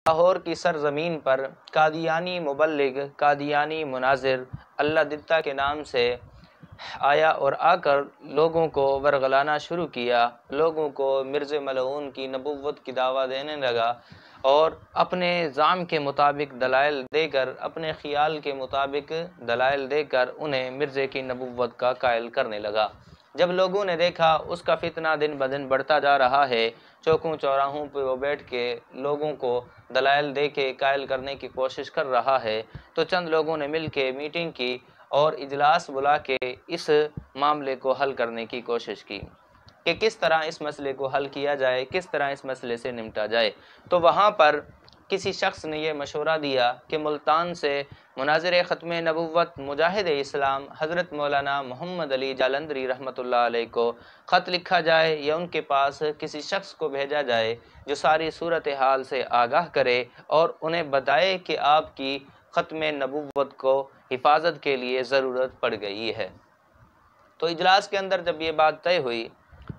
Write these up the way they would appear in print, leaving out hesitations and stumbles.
لاہور کی سرزمین پر قادیانی مبلغ، قادیانی مناظر اللہ دتا کے نام سے آیا اور آ کر لوگوں کو ورغلانا شروع کیا، لوگوں کو مرزا ملعون کی نبوت کی دعویٰ دینے لگا اور اپنے زعم کے مطابق دلائل دے کر، اپنے خیال کے مطابق دلائل دے کر انہیں مرزے کی نبوت کا قائل کرنے لگا۔ جب لوگوں نے دیکھا اس کا فتنہ دن بدن بڑھتا جا رہا ہے، چوکوں چوراہوں پہ وہ بیٹھ کے لوگوں کو دلائل دے کے قائل کرنے کی کوشش کر رہا ہے، تو چند لوگوں نے مل کے میٹنگ کی اور اجلاس بلا کے اس معاملے کو حل کرنے کی کوشش کی کہ کس طرح اس مسئلے کو حل کیا جائے، کس طرح اس مسئلے سے نمٹا جائے۔ تو وہاں پر کسی شخص نے یہ مشورہ دیا کہ ملتان سے مناظر ختم نبوت مجاہد اسلام حضرت مولانا محمد علی جالندری رحمۃ اللہ علیہ کو خط لکھا جائے یا ان کے پاس کسی شخص کو بھیجا جائے جو ساری صورتحال سے آگاہ کرے اور انہیں بتائے کہ آپ کی ختم نبوت کو حفاظت کے لیے ضرورت پڑ گئی ہے۔ تو اجلاس کے اندر جب یہ بات طے ہوئی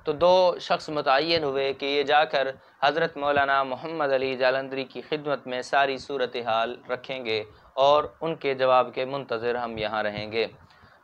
تو دو شخص متعین ہوئے کہ یہ جا کر حضرت مولانا محمد علی جالندری کی خدمت میں ساری صورتحال رکھیں گے اور ان کے جواب کے منتظر ہم یہاں رہیں گے۔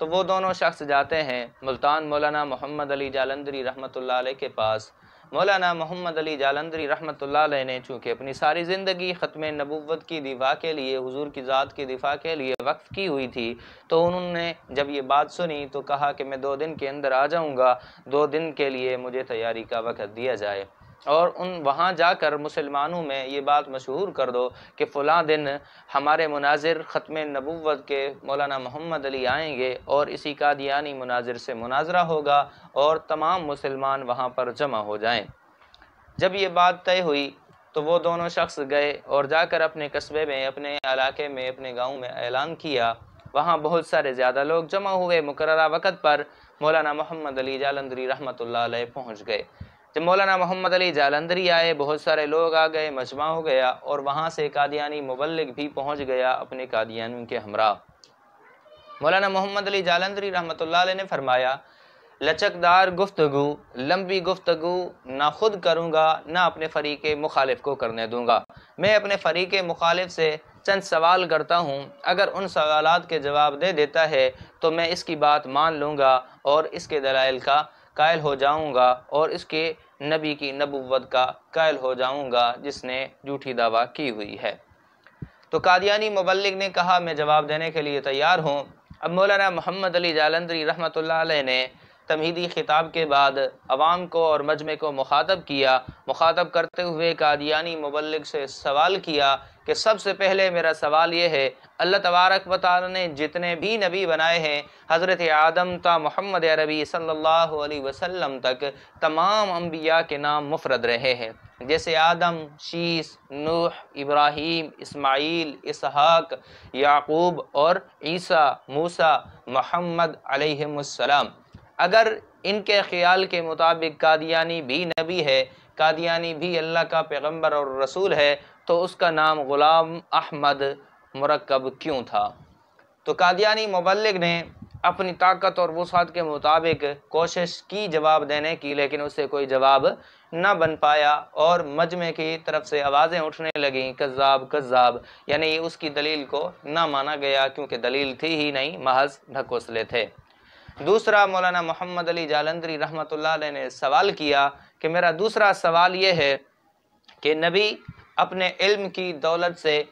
تو وہ دونوں شخص جاتے ہیں ملتان مولانا محمد علی جالندری رحمۃ اللہ علیہ کے پاس۔ مولانا محمد علی جالندری رحمۃ اللہ علیہ نے چونکہ اپنی ساری زندگی ختم نبوت کی دفاع کے لیے، حضور کی ذات کی دفاع کے لیے وقف کی ہوئی تھی، تو انہوں نے جب یہ بات سنی تو کہا کہ میں 2 دن کے اندر آ جاؤں گا، 2 دن کے لیے مجھے تیاری کا وقت دیا جائے اور وہاں جا کر مسلمانوں میں یہ بات مشہور کر دو کہ فلاں دن ہمارے مناظر ختم نبوت کے مولانا محمد علی آئیں گے اور اسی قادیانی مناظر سے مناظرہ ہوگا اور تمام مسلمان وہاں پر جمع ہو جائیں۔ جب یہ بات طے ہوئی تو وہ دونوں شخص گئے اور جا کر اپنے قصبے میں، اپنے علاقے میں، اپنے گاؤں میں اعلان کیا۔ وہاں بہت سارے زیادہ لوگ جمع ہوئے، مقررہ وقت پر مولانا محمد علی جالندری رحمۃ اللہ علیہ پہنچ گئے۔ جب مولانا محمد علی جالندری آئے، بہت سارے لوگ آ گئے، مجمع ہو گیا اور وہاں سے قادیانی مبلغ بھی پہنچ گیا اپنے قادیانیوں کے ہمراہ۔ مولانا محمد علی جالندری رحمۃ اللہ علیہ نے فرمایا، لچکدار گفتگو، لمبی گفتگو نہ خود کروں گا نہ اپنے فریق مخالف کو کرنے دوں گا۔ میں اپنے فریق مخالف سے چند سوال کرتا ہوں، اگر ان سوالات کے جواب دے دیتا ہے تو میں اس کی بات مان لوں گا اور اس کے دلائل کا قائل ہو جاؤں گا اور اس کے نبی کی نبوت کا قائل ہو جاؤں گا جس نے جھوٹی دعویٰ کی ہوئی ہے۔ تو قادیانی مبلغ نے کہا میں جواب دینے کے لیے تیار ہوں۔ اب مولانا محمد علی جالندری رحمۃ اللہ علیہ نے تمہیدی خطاب کے بعد عوام کو اور مجمع کو مخاطب کیا، مخاطب کرتے ہوئے قادیانی مبلغ سے سوال کیا کہ سب سے پہلے میرا سوال یہ ہے، اللہ تبارک و تعالی نے جتنے بھی نبی بنائے ہیں، حضرت آدم تا محمد عربی صلی اللہ علیہ وسلم تک تمام انبیاء کے نام مفرد رہے ہیں، جیسے آدم، شیس، نوح، ابراہیم، اسماعیل، اسحاق، یعقوب اور عیسیٰ، موسیٰ، محمد علیہم السلام۔ اگر ان کے خیال کے مطابق قادیانی بھی نبی ہے، قادیانی بھی اللہ کا پیغمبر اور رسول ہے، تو اس کا نام غلام احمد مرکب کیوں تھا؟ تو قادیانی مبلغ نے اپنی طاقت اور وسعت کے مطابق کوشش کی جواب دینے کی، لیکن اس سے کوئی جواب نہ بن پایا اور مجمع کی طرف سے آوازیں اٹھنے لگیں، کذاب کذاب، یعنی اس کی دلیل کو نہ مانا گیا کیونکہ دلیل تھی ہی نہیں، محض ڈھکوسلے تھے۔ دوسرا مولانا محمد علی جالندری رحمۃ اللہ علیہ نے سوال کیا کہ میرا دوسرا سوال یہ ہے کہ نبی اپنے علم کی دولت سے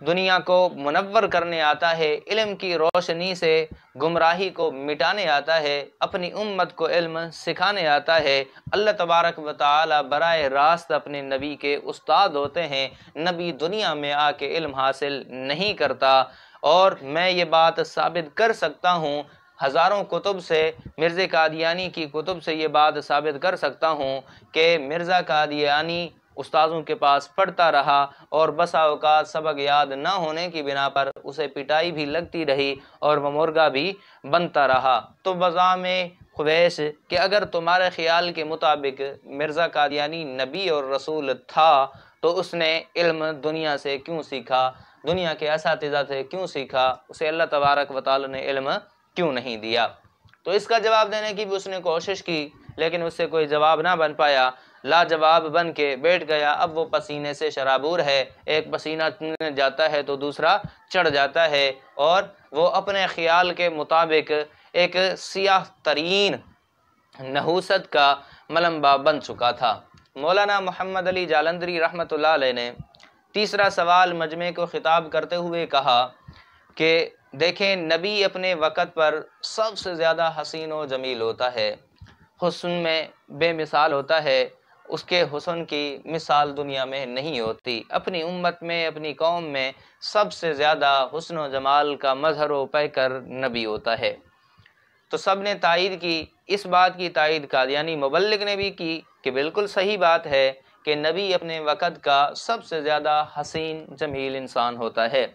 دنیا کو منور کرنے آتا ہے، علم کی روشنی سے گمراہی کو مٹانے آتا ہے، اپنی امت کو علم سکھانے آتا ہے۔ اللہ تبارک و تعالی براہ راست اپنے نبی کے استاد ہوتے ہیں، نبی دنیا میں آ کے علم حاصل نہیں کرتا، اور میں یہ بات ثابت کر سکتا ہوں ہزاروں کتب سے، مرزا قادیانی کی کتب سے یہ بات ثابت کر سکتا ہوں کہ مرزا قادیانی استاذوں کے پاس پڑھتا رہا اور بسا اوقات سبق یاد نہ ہونے کی بنا پر اسے پٹائی بھی لگتی رہی اور وہ مرغا بھی بنتا رہا۔ تو بزعم خویش کہ اگر تمہارے خیال کے مطابق مرزا قادیانی نبی اور رسول تھا تو اس نے علم دنیا سے کیوں سیکھا، دنیا کے اساتذہ سے کیوں سیکھا، اسے اللہ تبارک و تعالی نے علم کیوں نہیں دیا؟ تو اس کا جواب دینے کی بھی اس نے کوشش کی لیکن اس سے کوئی جواب نہ بن پایا۔ لاجواب بن کے بیٹھ گیا، اب وہ پسینے سے شرابور ہے، ایک پسینہ جاتا ہے تو دوسرا چڑھ جاتا ہے، اور وہ اپنے خیال کے مطابق ایک سیاہ ترین نحوست کا ملمبہ بن چکا تھا۔ مولانا محمد علی جالندھری رحمۃ اللہ علیہ نے تیسرا سوال مجمع کو خطاب کرتے ہوئے کہا کہ دیکھیں، نبی اپنے وقت پر سب سے زیادہ حسین و جمیل ہوتا ہے، حسن میں بے مثال ہوتا ہے، اس کے حسن کی مثال دنیا میں نہیں ہوتی۔ اپنی امت میں، اپنی قوم میں سب سے زیادہ حسن و جمال کا مظہر و پیکر نبی ہوتا ہے۔ تو سب نے تائید کی، اس بات کی تائید قادیانی مبلغ نے بھی کی کہ بالکل صحیح بات ہے کہ نبی اپنے وقت کا سب سے زیادہ حسین جمیل انسان ہوتا ہے۔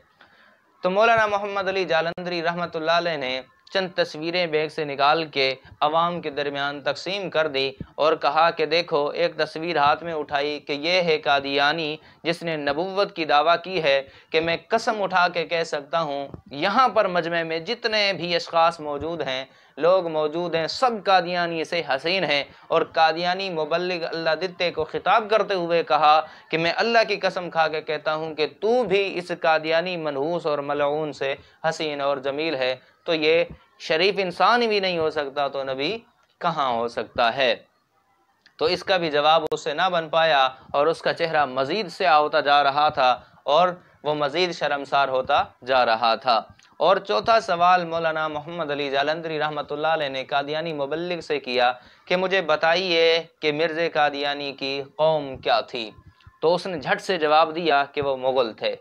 تو مولانا محمد علی جالندھری رحمۃ اللہ علیہ نے چند تصویریں بیگ سے نکال کے عوام کے درمیان تقسیم کر دی اور کہا کہ دیکھو، ایک تصویر ہاتھ میں اٹھائی کہ یہ ہے قادیانی جس نے نبوت کی دعویٰ کی ہے کہ میں قسم اٹھا کے کہہ سکتا ہوں یہاں پر مجمع میں جتنے بھی اشخاص موجود ہیں، لوگ موجود ہیں، سب قادیانی سے حسین ہیں۔ اور قادیانی مبلغ اللہ دتے کو خطاب کرتے ہوئے کہا کہ میں اللہ کی قسم کھا کے کہتا ہوں کہ تو بھی اس قادیانی منحوس اور ملعون سے حسین اور جمیل ہے، تو یہ شریف انسان بھی نہیں ہو سکتا تو نبی کہاں ہو سکتا ہے؟ تو اس کا بھی جواب اس سے نہ بن پایا اور اس کا چہرہ مزید سیاہ ہوتا جا رہا تھا اور وہ مزید شرمسار ہوتا جا رہا تھا۔ اور چوتھا سوال مولانا محمد علی جالندھری رحمۃ اللہ علیہ نے قادیانی مبلغ سے کیا کہ مجھے بتائیے کہ مرزا قادیانی کی قوم کیا تھی؟ تو اس نے جھٹ سے جواب دیا کہ وہ مغل تھے۔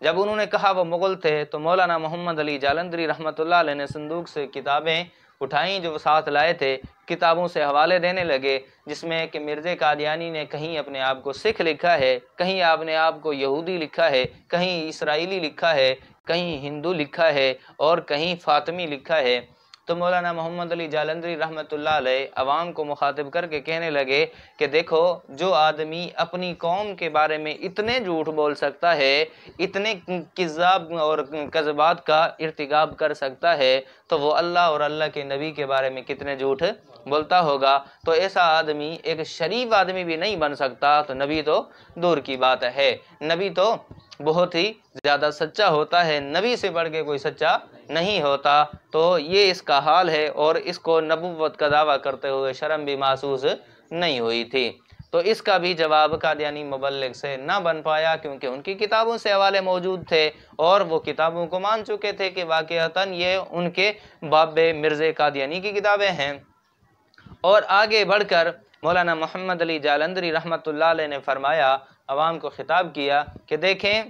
جب انہوں نے کہا وہ مغل تھے تو مولانا محمد علی جالندھری رحمۃ اللہ علیہ نے صندوق سے کتابیں اٹھائیں جو وہ ساتھ لائے تھے، کتابوں سے حوالے دینے لگے، جس میں کہ مرزا قادیانی نے کہیں اپنے آپ کو سکھ لکھا ہے، کہیں اپنے آپ کو یہودی لکھا ہے، کہیں اسرائیلی لکھا ہے، کہیں ہندو لکھا ہے اور کہیں فاطمی لکھا ہے۔ تو مولانا محمد علی جالندھری رحمۃ اللہ علیہ عوام کو مخاطب کر کے کہنے لگے کہ دیکھو، جو آدمی اپنی قوم کے بارے میں اتنے جھوٹ بول سکتا ہے، اتنے کذاب اور کذبات کا ارتکاب کر سکتا ہے، تو وہ اللہ اور اللہ کے نبی کے بارے میں کتنے جھوٹ بولتا ہوگا۔ تو ایسا آدمی ایک شریف آدمی بھی نہیں بن سکتا، تو نبی تو دور کی بات ہے، نبی تو بہت ہی زیادہ سچا ہوتا ہے، نبی سے بڑھ کے کوئی سچا نہیں ہوتا۔ تو یہ اس کا حال ہے، اور اس کو نبوت کا دعویٰ کرتے ہوئے شرم بھی محسوس نہیں ہوئی تھی۔ تو اس کا بھی جواب قادیانی مبلغ سے نہ بن پایا، کیونکہ ان کی کتابوں سے حوالے موجود تھے اور وہ کتابوں کو مان چکے تھے کہ واقعتاً یہ ان کے باب مرزا قادیانی کی کتابیں ہیں۔ اور آگے بڑھ کر مولانا محمد علی جالندھری رحمۃ اللہ علیہ نے فرمایا، عوام کو خطاب کیا کہ دیکھیں،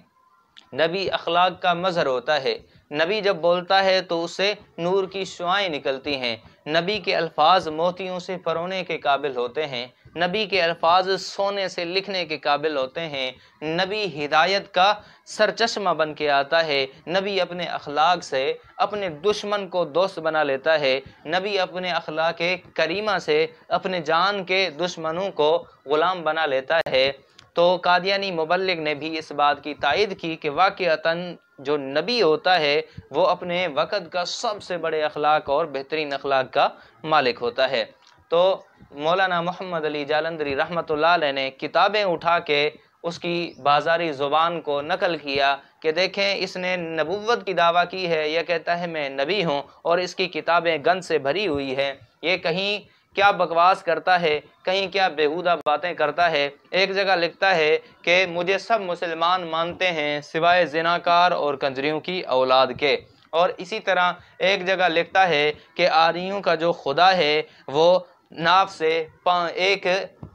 نبی اخلاق کا مظہر ہوتا ہے، نبی جب بولتا ہے تو اس سے نور کی شعائیں نکلتی ہیں، نبی کے الفاظ موتیوں سے پرونے کے قابل ہوتے ہیں، نبی کے الفاظ سونے سے لکھنے کے قابل ہوتے ہیں، نبی ہدایت کا سرچشمہ بن کے آتا ہے، نبی اپنے اخلاق سے اپنے دشمن کو دوست بنا لیتا ہے، نبی اپنے اخلاق کریمہ سے اپنے جان کے دشمنوں کو غلام بنا لیتا ہے۔ تو قادیانی مبلغ نے بھی اس بات کی تائید کی کہ واقعتاً جو نبی ہوتا ہے وہ اپنے وقت کا سب سے بڑے اخلاق اور بہترین اخلاق کا مالک ہوتا ہے۔ تو مولانا محمد علی جالندھری رحمۃ اللہ علیہ نے کتابیں اٹھا کے اس کی بازاری زبان کو نقل کیا کہ دیکھیں، اس نے نبوت کی دعویٰ کی ہے، یہ کہتا ہے میں نبی ہوں، اور اس کی کتابیں گند سے بھری ہوئی ہیں، یہ کہیں کیا بکواس کرتا ہے، کہیں کیا بیہودہ باتیں کرتا ہے۔ ایک جگہ لکھتا ہے کہ مجھے سب مسلمان مانتے ہیں سوائے زناکار اور کنجریوں کی اولاد کے، اور اسی طرح ایک جگہ لکھتا ہے کہ آریوں کا جو خدا ہے وہ ناف سے ایک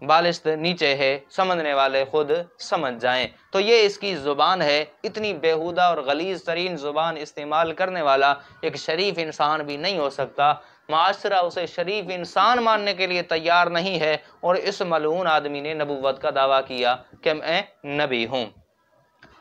بالشت نیچے ہے، سمجھنے والے خود سمجھ جائیں۔ تو یہ اس کی زبان ہے، اتنی بیہودہ اور غلیظ ترین زبان استعمال کرنے والا ایک شریف انسان بھی نہیں ہو سکتا۔ معاشرہ اسے شریف انسان ماننے کے لیے تیار نہیں ہے، اور اس ملعون آدمی نے نبوت کا دعویٰ کیا کہ میں نبی ہوں۔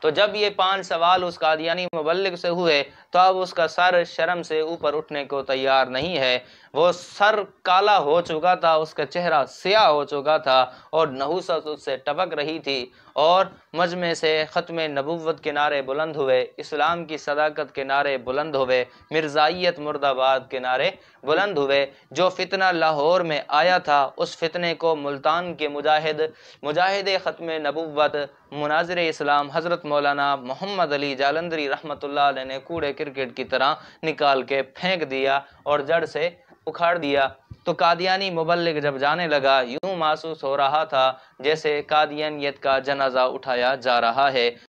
تو جب یہ 5 سوال اس قادیانی مبلغ سے ہوئے تو اب اس کا سر شرم سے اوپر اٹھنے کو تیار نہیں ہے، وہ سر کالا ہو چکا تھا، اس کا چہرہ سیاہ ہو چکا تھا اور نحوست اس سے ٹپک رہی تھی، اور مجمع سے ختم نبوت کے نعرے بلند ہوئے، اسلام کی صداقت کے نعرے بلند ہوئے، مرزائیت مرد آباد کے نعرے بلند ہوئے۔ جو فتنہ لاہور میں آیا تھا اس فتنے کو ملتان کے مجاہد ختم نبوت مناظر اسلام حضرت مولانا محمد علی جالندری رحمۃ اللہ علیہ نے کوڑے کرکٹ کی طرح نکال کے پھینک دیا اور جڑ سے اکھاڑ دیا۔ تو قادیانی مبلغ جب جانے لگا، یوں محسوس ہو رہا تھا جیسے قادیانیت کا جنازہ اٹھایا جا رہا ہے۔